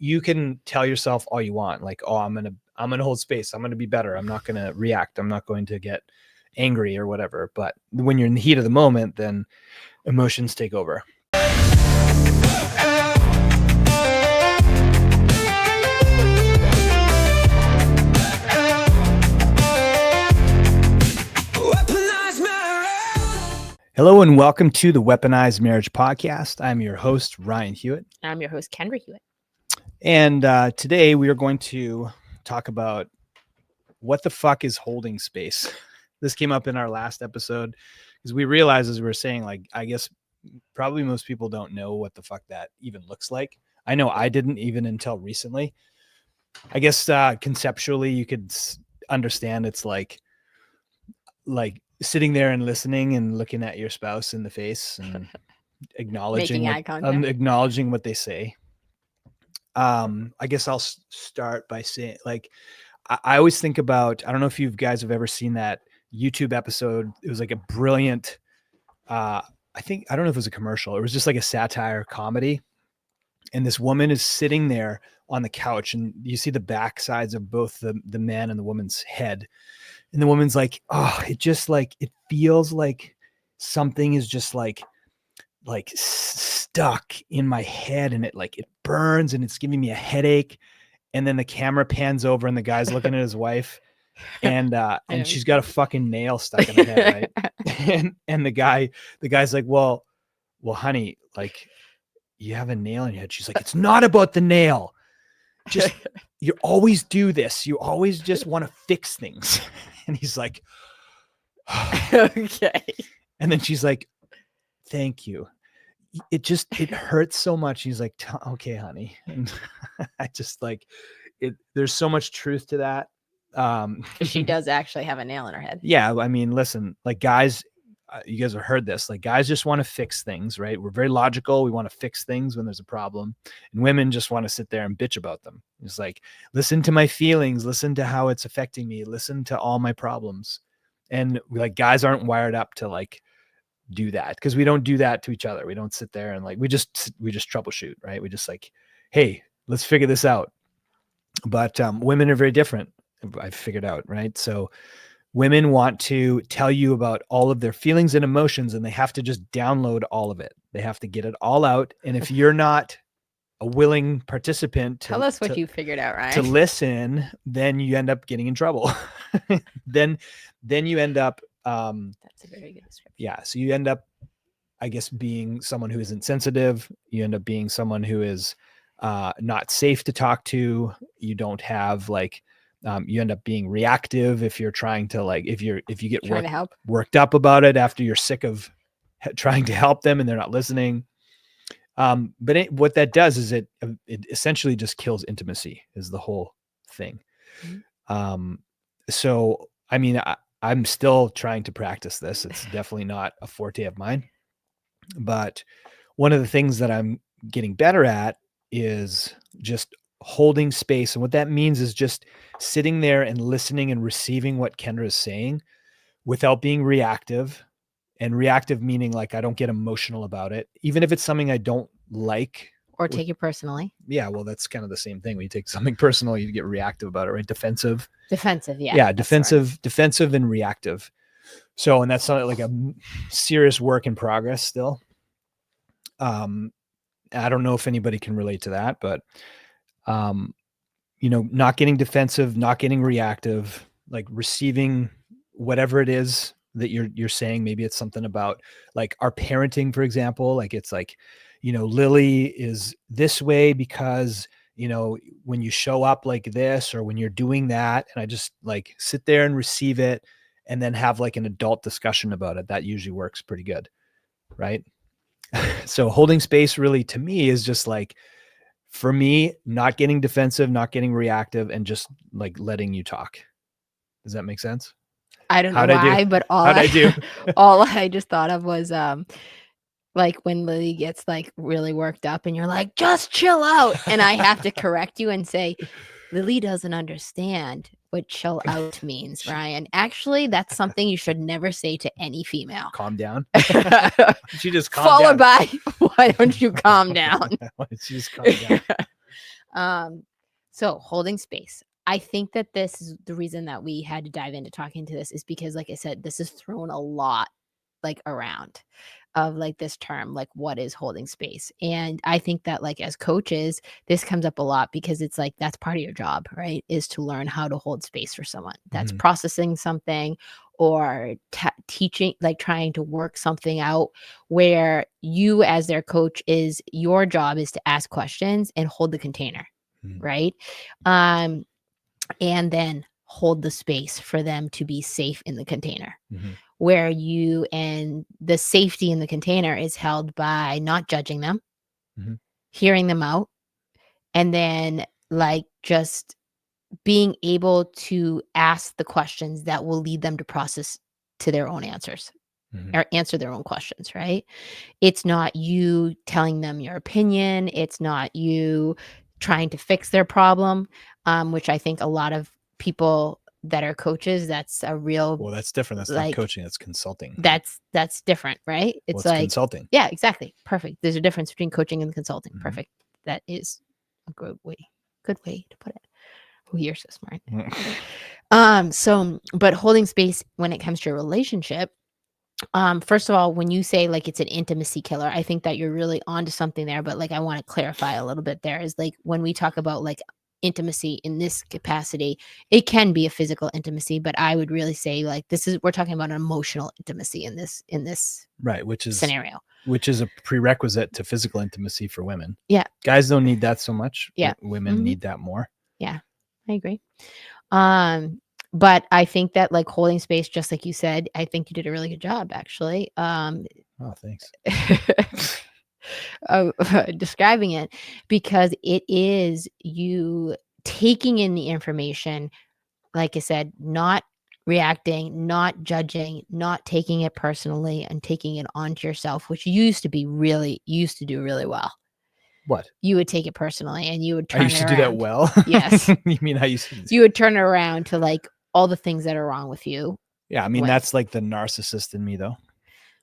you can tell yourself all you want, like, oh, I'm going to hold space. I'm going to be better. I'm not going to react. I'm not going to get angry or whatever. But when you're in the heat of the moment, then emotions take over. Hello and welcome to the Weaponized Marriage Podcast. I'm your host, Ryan Hewitt. I'm your host, Kendra Hewitt. And today we are going to talk about what the fuck is holding space. This came up in our last episode because we realized, as we were saying, like, I guess probably most people don't know what the fuck that even looks like. I know I didn't even until recently. I guess conceptually you could understand it's like sitting there and listening and looking at your spouse in the face and acknowledging acknowledging what they say. I guess I'll start by saying, like, I always think about, I don't know if you guys have ever seen that YouTube episode. It was like a brilliant, I don't know if it was a commercial. It was just like a satire comedy. And this woman is sitting there on the couch and you see the back sides of both the man and the woman's head. And the woman's like, oh, it just like, it feels like something is just like stuck in my head, and it burns and it's giving me a headache. And then the camera pans over and the guy's looking at his wife and she's got a fucking nail stuck in her head. Right. and the guy's like, well, honey, like, you have a nail in your head. She's like, it's not about the nail. Just, you always do this. You always just want to fix things. And he's like, okay. And then she's like, thank you. It hurts so much. He's like, okay, honey. And I just like it. There's so much truth to that. She does actually have a nail in her head. Yeah. I mean, listen, like, guys, you guys have heard this, like, guys just want to fix things, right? We're very logical. We want to fix things when there's a problem, and women just want to sit there and bitch about them. It's like, listen to my feelings, listen to how it's affecting me, listen to all my problems. And like, guys aren't wired up to like do that, because we don't do that to each other. We don't sit there and like, we just troubleshoot, right? We just like, hey, let's figure this out. But women are very different. I've figured out, right? So women want to tell you about all of their feelings and emotions, and they have to just download all of it. They have to get it all out. And if you're not a willing participant tell us what you figured out, Ryan, to listen, then you end up getting in trouble. then you end up that's a very good description. Yeah. So you end up, I guess, being someone who isn't sensitive. You end up being someone who is not safe to talk to. You don't have like, you end up being reactive if you're trying to like, if you get worked up about it after you're sick of trying to help them and they're not listening. But what that does is it essentially just kills intimacy, is the whole thing. Mm-hmm. So, I mean, I'm still trying to practice this. It's definitely not a forte of mine, but one of the things that I'm getting better at is just holding space. And what that means is just sitting there and listening and receiving what Kendra is saying without being reactive. And reactive meaning like, I don't get emotional about it, even if it's something I don't like. Or take it personally. Yeah, well, that's kind of the same thing. When you take something personal, you get reactive about it, right? Defensive, yeah. Yeah, defensive and reactive. So, and that's not like a serious work in progress still. I don't know if anybody can relate to that, but not getting defensive, not getting reactive, like receiving whatever it is that you're saying. Maybe it's something about like our parenting, for example. Like, it's like, Lily is this way because, when you show up like this, or when you're doing that, and I just like sit there and receive it and then have like an adult discussion about it. That usually works pretty good. Right. So holding space really to me is just like, for me, not getting defensive, not getting reactive, and just like letting you talk. Does that make sense? I don't know why, but all I just thought of was like when Lily gets like really worked up and you're like, just chill out. And I have to correct you and say, Lily doesn't understand what chill out means, Ryan. Actually, that's something you should never say to any female. Calm down. She just followed by, why don't you calm down? Why don't you just calm down? So holding space. I think that this is the reason that we had to dive into talking to this is because, like I said, this is thrown a lot like around of like this term, like what is holding space. And I think that like as coaches, this comes up a lot because it's like that's part of your job, right? Is to learn how to hold space for someone that's processing something or teaching, like trying to work something out where you as their coach is your job is to ask questions and hold the container, right? And then hold the space for them to be safe in the container. Where you and the safety in the container is held by not judging them, hearing them out, and then like just being able to ask the questions that will lead them to process to their own answers or answer their own questions, right? It's not you telling them your opinion. It's not you trying to fix their problem, which I think a lot of people that are coaches, that's a real, well, that's different. That's like, not coaching. That's consulting. That's different, right? It's like consulting. Yeah, exactly. Perfect. There's a difference between coaching and consulting. Perfect. That is a good way to put it. Oh, you're so smart. But holding space when it comes to a relationship, first of all, when you say like it's an intimacy killer, I think that you're really onto something there. But like I want to clarify a little bit there is like when we talk about like intimacy in this capacity, it can be a physical intimacy, but I would really say like we're talking about an emotional intimacy in this right, which is scenario. Which is a prerequisite to physical intimacy for women. Yeah. Guys don't need that so much. Yeah. Women need that more. Yeah, I agree. But I think that like holding space, just like you said, I think you did a really good job actually. Oh, thanks. Describing it, because it is you taking in the information, like I said, not reacting, not judging, not taking it personally and taking it onto yourself, which you used to do really well. What? You would take it personally and you would turn I used it to around. do that well? Yes. You mean I used to? You would turn it around to like all the things that are wrong with you. Yeah, I mean, that's like the narcissist in me though.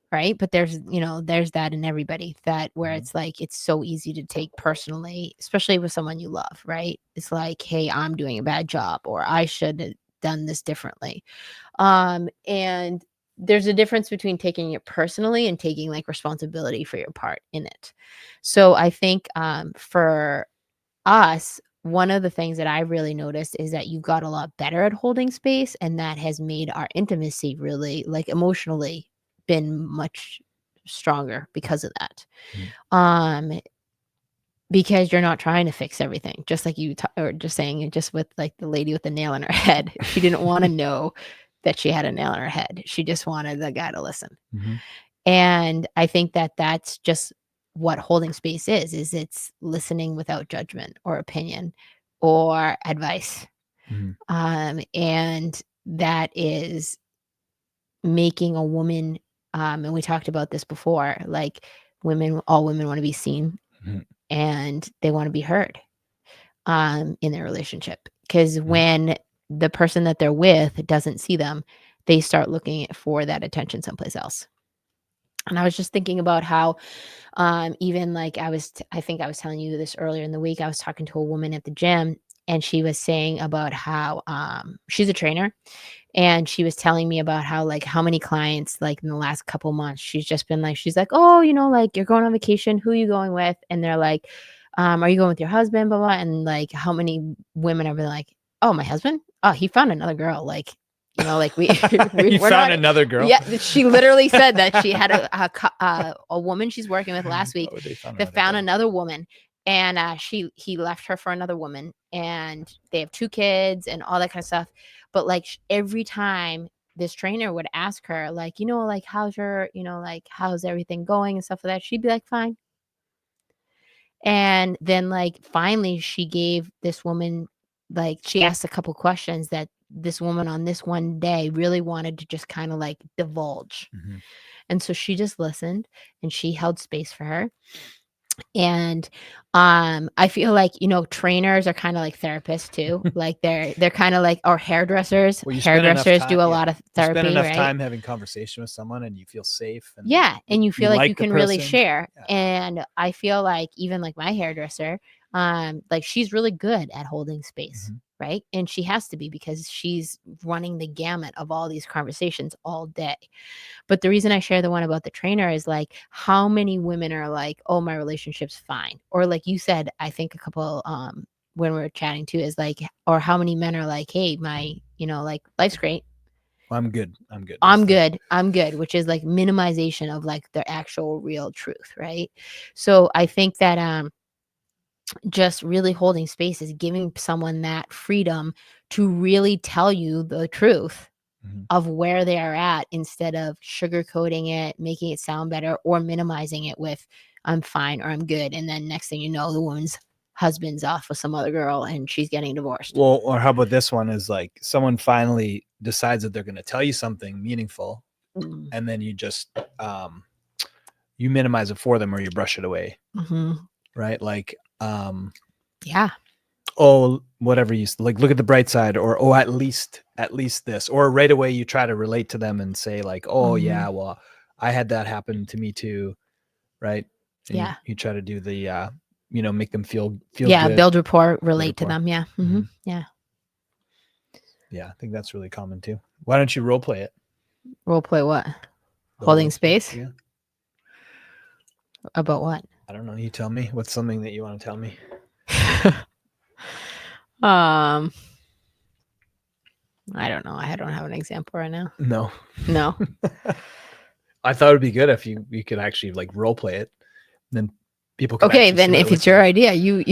Right. But there's that in everybody that where it's like, it's so easy to take personally, especially with someone you love, right? It's like, hey, I'm doing a bad job or I should have done this differently. And there's a difference between taking it personally and taking like responsibility for your part in it. So I think for us, one of the things that I really noticed is that you got a lot better at holding space, and that has made our intimacy really, like emotionally, been much stronger because of that. Because you're not trying to fix everything, just like you or just saying, just with like the lady with the nail in her head. She didn't want to know that she had a nail in her head. She just wanted the guy to listen. And I think that that's just what holding space is it's listening without judgment or opinion or advice. And that is making a woman, and we talked about this before, like all women want to be seen and they want to be heard in their relationship. Because when the person that they're with doesn't see them, they start looking for that attention someplace else. And I was just thinking about how even like I think I was telling you this earlier in the week, I was talking to a woman at the gym and she was saying about how she's a trainer, and she was telling me about how like how many clients like in the last couple months she's just been like, she's like, oh, like you're going on vacation, who are you going with? And they're like, are you going with your husband, blah blah? And like how many women have been like, oh, my husband, oh, he found another girl, like like we found another girl. Yeah, she literally said that she had a woman she's working with last week that found another woman, and he left her for another woman, and they have 2 kids and all that kind of stuff. But like every time this trainer would ask her, like, like how's your, like how's everything going and stuff like that, she'd be like, fine. And then like finally she gave this woman, like she asked a couple questions that this woman on this one day really wanted to just kind of like divulge. And so she just listened and she held space for her. And I feel like trainers are kind of like therapists too. Like they're kind of like, or hairdressers. Well, hairdressers do a lot of therapy. You spend enough right? time having conversation with someone and you feel safe. And you feel like you can really share. Yeah. And I feel like even like my hairdresser, Like she's really good at holding space. Mhm. Right. And she has to be because she's running the gamut of all these conversations all day. But the reason I share the one about the trainer is like how many women are like, oh, my relationship's fine. Or like you said, I think a couple when we were chatting too is like, or how many men are like, hey, my, like life's great. I'm good. I'm good. I'm good, which is like minimization of like the actual real truth, right? So I think that just really holding space is giving someone that freedom to really tell you the truth of where they are at instead of sugarcoating it, making it sound better, or minimizing it with I'm fine or I'm good. And then next thing you know, the woman's husband's off with some other girl and she's getting divorced. Well, or how about this one is like someone finally decides that they're going to tell you something meaningful, and then you just you minimize it for them or you brush it away. Right? Like yeah. Oh, whatever you like, look at the bright side, or oh, at least this, or right away you try to relate to them and say like, oh yeah, well, I had that happen to me too, right? And yeah, you try to do the make them feel yeah, good. build rapport, relate to them. Yeah. Yeah. Yeah, I think that's really common too. Why don't you role play it? Role play what? Holding space? Yeah. About what? I don't know. You tell me. What's something that you want to tell me? I don't know. I don't have an example right now. No. I thought it would be good if you could actually like role play it. Then people can okay, then if it's your idea, you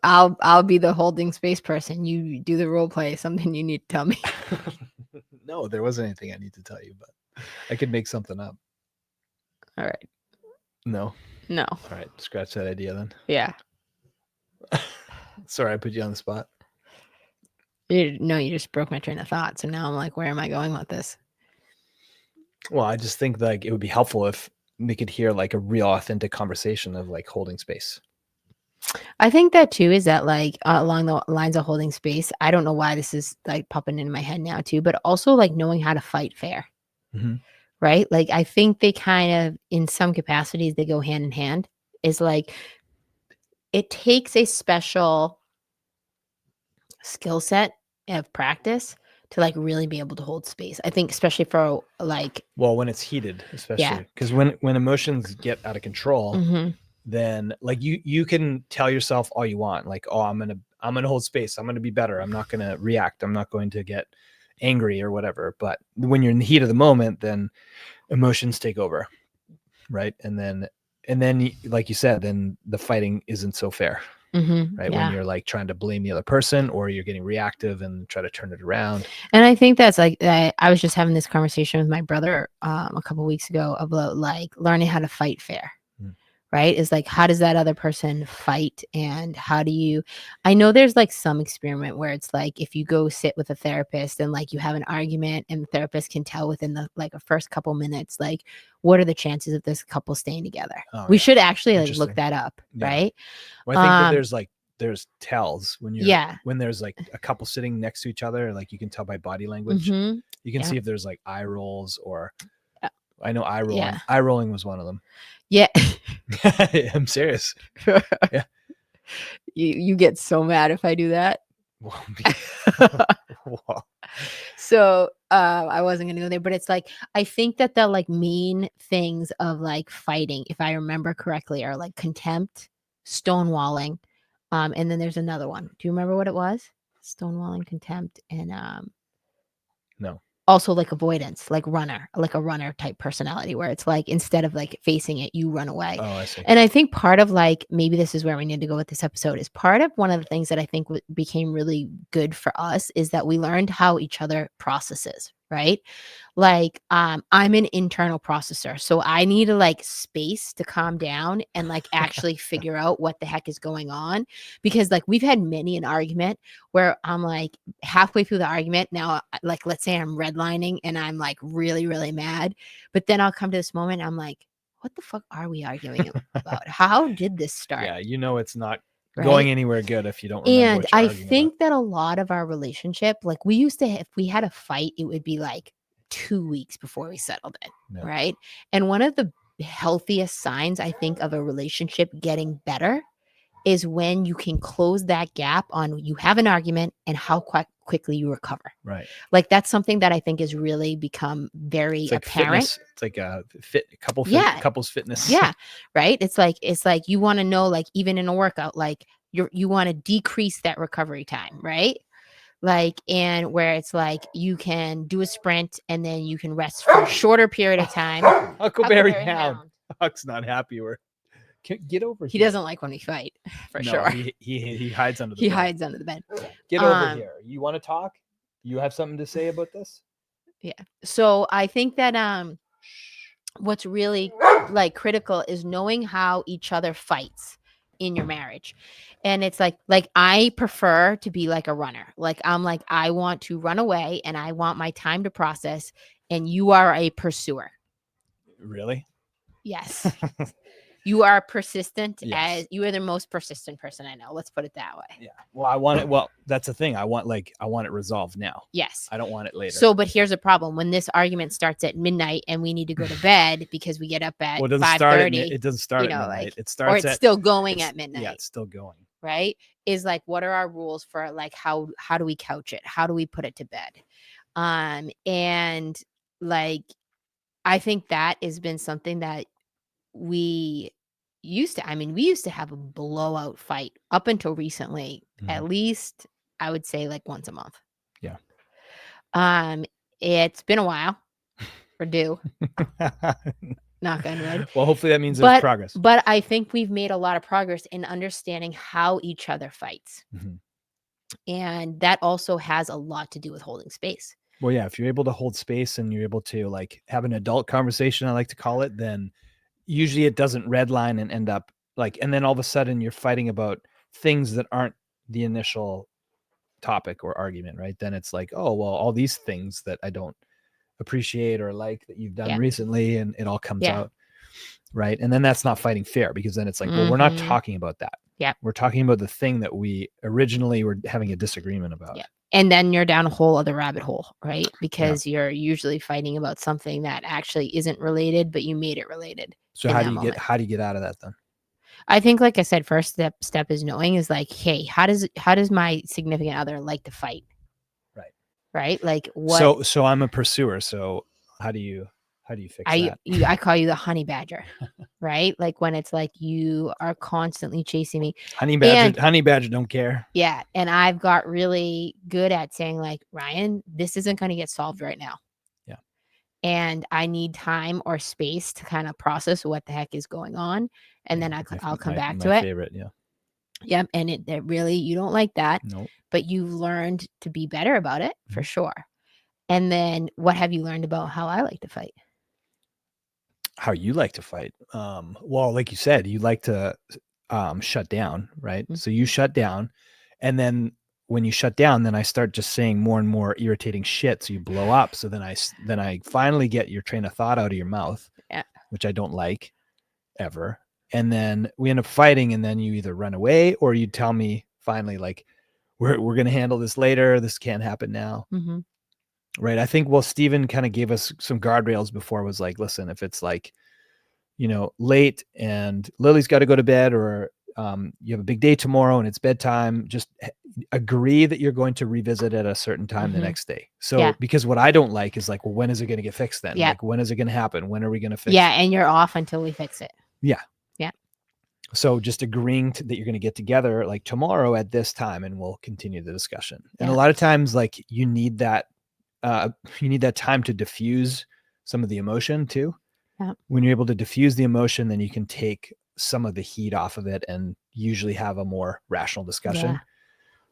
I'll be the holding space person. You do the role play. Something you need to tell me. No, there wasn't anything I need to tell you, but I could make something up. All right. No. All right, scratch that idea then. Yeah. Sorry, I put you on the spot. You just broke my train of thought. So now I'm like, where am I going with this? Well, I just think like it would be helpful if we could hear like a real authentic conversation of like holding space. I think that too is that like along the lines of holding space. I don't know why this is like popping into my head now too, but also like knowing how to fight fair. Right? Like I think they kind of in some capacities they go hand in hand. Is like it takes a special skill set of practice to like really be able to hold space. I think especially for like when it's heated, especially because when emotions get out of control, then like you can tell yourself all you want, like, oh, I'm gonna hold space, I'm gonna be better, I'm not gonna react, I'm not going to get angry or whatever. But when you're in the heat of the moment, then emotions take over, right? And then like you said, then the fighting isn't so fair. Right. Yeah. When you're like trying to blame the other person or you're getting reactive and try to turn it around. And I think that's like, I was just having this conversation with my brother a couple of weeks ago about like learning how to fight fair. Right? Is like, how does that other person fight? And how do you, I know there's like some experiment where it's like, if you go sit with a therapist and like you have an argument and the therapist can tell within the like a first couple minutes, like, what are the chances of this couple staying together? We should actually like look that up. Right. Well, I think that there's tells when you're, when there's like a couple sitting next to each other, like you can tell by body language, you can see if there's like eye rolls or I know eye rolling. Yeah. Eye rolling was one of them. Yeah. I'm serious. Yeah. You get so mad if I do that. So I wasn't gonna go there, but it's like I think that the like main things of like fighting, if I remember correctly, are like contempt, stonewalling, and then there's another one. Do you remember what it was? Stonewalling, contempt, and no. Also like avoidance, like a runner type personality where it's like instead of like facing it, you run away. Oh, I see. And I think part of like, maybe this is where we need to go with this episode, is part of one of the things that I think became really good for us is that we learned how each other processes, right? Like, I'm an internal processor, so I need a like space to calm down and like actually figure out what the heck is going on. Because like we've had many an argument where I'm like halfway through the argument now, like let's say I'm redlining and I'm like really, really mad, but then I'll come to this moment, I'm like, what the fuck are we arguing about? How did this start? Yeah, it's not going anywhere good if you don't remember. And I think that a lot of our relationship, like we used to, if we had a fight, it would be like 2 weeks before we settled it. Yeah. Right. And one of the healthiest signs, I think, of a relationship getting better is when you can close that gap on you have an argument and how quickly you recover. Right. Like that's something that I think has really become very apparent. Fitness. It's like a couples fitness. Yeah. Right. It's like you want to know, like even in a workout, like you want to decrease that recovery time, right? Like, and where it's like you can do a sprint and then you can rest for a shorter period of time. Huckleberry Hound. Huck's not happy. Get over here. He doesn't like when we fight, for sure. He hides under the bed. He hides under the bed. Get over here. You want to talk? You have something to say about this? Yeah. So I think that what's really like critical is knowing how each other fights in your marriage. And it's like I prefer to be like a runner. Like I'm like, I want to run away and I want my time to process, and you are a pursuer. Really? Yes. You are persistent. Yes. As you are the most persistent person I know. Let's put it that way. Yeah. Well, I want it. Well, that's the thing. I want it resolved now. Yes. I don't want it later. So, but here's a problem. When this argument starts at midnight and we need to go to bed because we get up at 5:30. It doesn't start at midnight. Like, it starts or it's still going at midnight. Yeah, it's still going. Right? Is like, what are our rules for like how do we couch it? How do we put it to bed? And like, I think that has been something that we used to have a blowout fight up until recently. At least I would say like once a month. Yeah. It's been a while. We're due. Knock on wood. Well, hopefully that means there's progress. But I think we've made a lot of progress in understanding how each other fights. And that also has a lot to do with holding space. Well, yeah, if you're able to hold space and you're able to like have an adult conversation, I like to call it, then usually it doesn't redline and end up like, and then all of a sudden you're fighting about things that aren't the initial topic or argument, right? Then it's like, oh, well, all these things that I don't appreciate or like that you've done recently, and it all comes out, right? And then that's not fighting fair, because then it's like, well, we're not talking about that. Yeah. We're talking about the thing that we originally were having a disagreement about. Yeah. And then you're down a whole other rabbit hole, right? Because you're usually fighting about something that actually isn't related, but you made it related. So how do you get out of that then? I think, like I said, first step is knowing is like, hey, how does my significant other like to fight? Right. Right. Like what? So I'm a pursuer. So how do you fix that? I call you the honey badger, right? Like when it's like you are constantly chasing me. Honey badger don't care. Yeah. And I've got really good at saying like, Ryan, this isn't going to get solved right now. Yeah. And I need time or space to kind of process what the heck is going on. And then I'll come back to it. Favorite, yeah. Yep. And it really, you don't like that. Nope. But you've learned to be better about it for sure. And then what have you learned about how I like to fight? How you like to fight? Well, like you said, you like to shut down, right? So you shut down, and then when you shut down, then I start just saying more and more irritating shit, so you blow up. So then I finally get your train of thought out of your mouth, which I don't like ever. And then we end up fighting, and then you either run away or you tell me finally, like, we're going to handle this later. This can't happen now. Right. I think, well, Steven kind of gave us some guardrails before. Was like, listen, if it's like, late and Lily's got to go to bed, or you have a big day tomorrow and it's bedtime, just agree that you're going to revisit at a certain time the next day. So because what I don't like is like, well, when is it going to get fixed then? Like, when is it going to happen? When are we going to fix it? And you're off until we fix it. Yeah. So just agreeing that you're going to get together like tomorrow at this time, and we'll continue the discussion. And a lot of times, like, you need that time to diffuse some of the emotion too. When you're able to diffuse the emotion, then you can take some of the heat off of it and usually have a more rational discussion.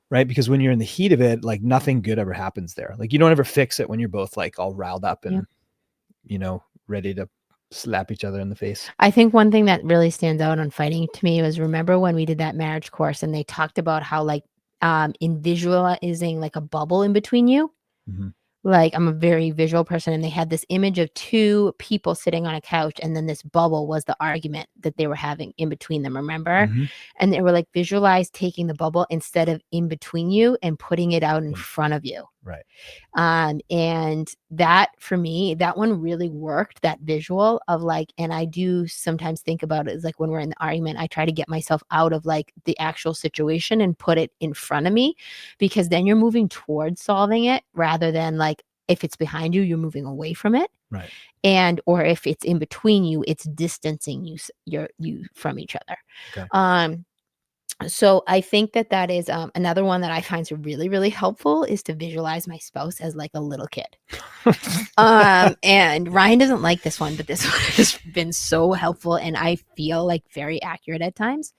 Right. Because when you're in the heat of it, like, nothing good ever happens there. Like, you don't ever fix it when you're both like all riled up and, ready to slap each other in the face. I think one thing that really stands out on fighting to me was, remember when we did that marriage course and they talked about how like in visualizing like a bubble in between you. Like, I'm a very visual person, and they had this image of two people sitting on a couch, and then this bubble was the argument that they were having in between them, remember? And they were like, visualize taking the bubble instead of in between you and putting it out in front of you. Right. And that for me, that one really worked, that visual of like, and I do sometimes think about it as like when we're in the argument, I try to get myself out of like the actual situation and put it in front of me, because then you're moving towards solving it rather than like, if it's behind you, you're moving away from it. Right. And, or if it's in between you, it's distancing you from each other. Okay. So I think that is another one that I find is really, really helpful is to visualize my spouse as like a little kid. And Ryan doesn't like this one, but this one has been so helpful, and I feel like very accurate at times,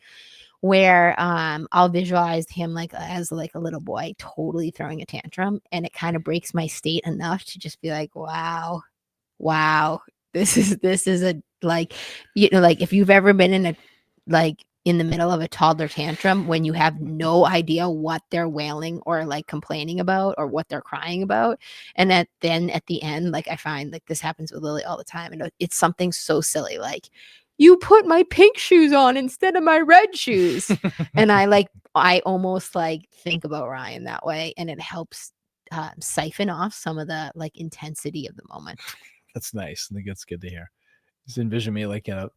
where I'll visualize him like as like a little boy totally throwing a tantrum, and it kind of breaks my state enough to just be like, wow, this is a, like, you know, like if you've ever been in a, like in the middle of a toddler tantrum when you have no idea what they're wailing or like complaining about or what they're crying about. And then at the end, like I find like this happens with Lily all the time. And it's something so silly, like, you put my pink shoes on instead of my red shoes. And I almost like think about Ryan that way, and it helps siphon off some of the like intensity of the moment. That's nice. I think that's good to hear. Just envision me like a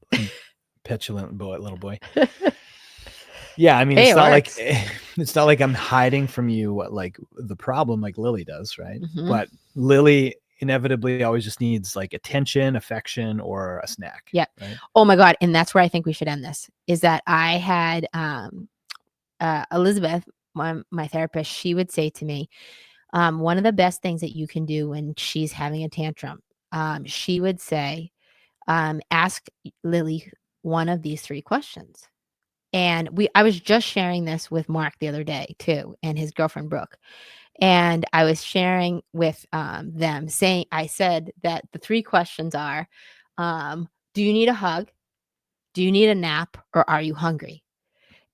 petulant little boy. Yeah, I mean, Hey, it's not like I'm hiding from you what like the problem like Lily does, right? Mm-hmm. But Lily inevitably always just needs like attention, affection, or a snack. Yeah. Right? Oh my God. And that's where I think we should end this, is that I had Elizabeth, my therapist, she would say to me, one of the best things that you can do when she's having a tantrum, she would say, ask Lily one of these 3 questions. And I was just sharing this with Mark the other day too, and his girlfriend Brooke. And I was sharing with them, saying, I said that the 3 questions are, do you need a hug? Do you need a nap? Or are you hungry?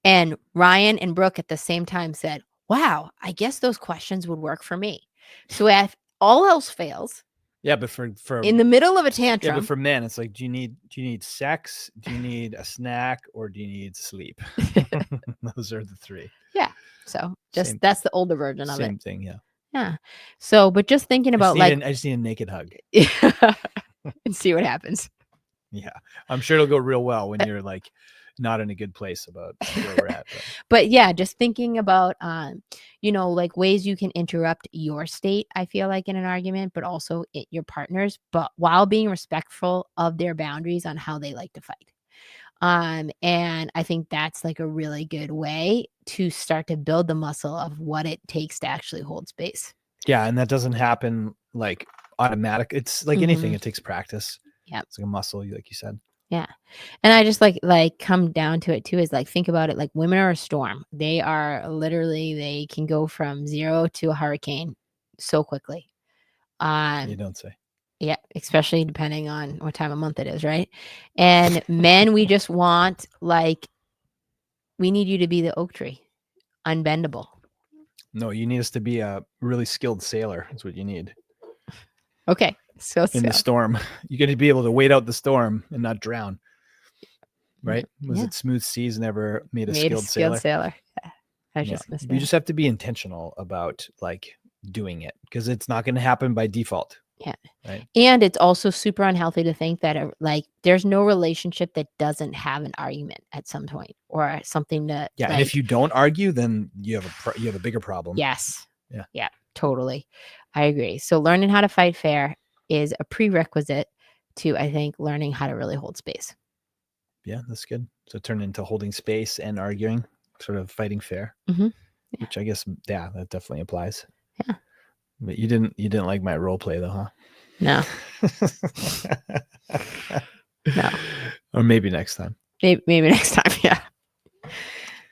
And Ryan and Brooke at the same time said, wow, I guess those questions would work for me. So if all else fails, yeah, but for in the middle of a tantrum, yeah, but for men, it's like, do you need sex? Do you need a snack? Or do you need sleep? Those are the 3. Yeah. So that's the older version of it. Same thing. Yeah. Yeah. So, but just thinking about I just need a naked hug. And see what happens. Yeah. I'm sure it'll go real well when you're like not in a good place about where we're at. But yeah, just thinking about, you know, like ways you can interrupt your state, I feel like in an argument, but also your partner's, but while being respectful of their boundaries on how they like to fight. And I think that's like a really good way to start to build the muscle of what it takes to actually hold space. Yeah. And that doesn't happen like automatic. It's like anything, it takes practice. Yeah. It's like a muscle, like you said. Yeah. And I just like come down to it too, is like, think about it like women are a storm. They are literally, they can go from 0 to a hurricane so quickly. You don't say. Yeah, especially depending on what time of month it is, right? And men, we just want, like, we need you to be the oak tree, unbendable. No, you need us to be a really skilled sailor. That's what you need. Okay. So in the storm, you got to be able to wait out the storm and not drown. Right? Was it smooth seas never made a skilled sailor? Yeah. I just missed that. You just have to be intentional about like doing it, because it's not going to happen by default. Yeah. Right. And it's also super unhealthy to think that like there's no relationship that doesn't have an argument at some point or something that. Yeah. Like, and if you don't argue, then you have a bigger problem. Yes. Yeah. Yeah, totally. I agree. So learning how to fight fair is a prerequisite to, I think, learning how to really hold space. Yeah, that's good. So turn into holding space and arguing, sort of fighting fair, which I guess, yeah, that definitely applies. Yeah. But you didn't like my role play though, huh? No. No. Or maybe next time. Maybe next time. Yeah.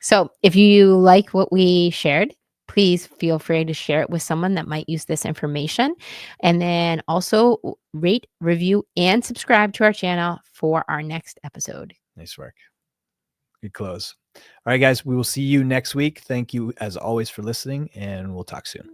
So if you like what we shared, please feel free to share it with someone that might use this information. And then also rate, review, and subscribe to our channel for our next episode. Nice work. Good close. All right, guys, we will see you next week. Thank you as always for listening, and we'll talk soon.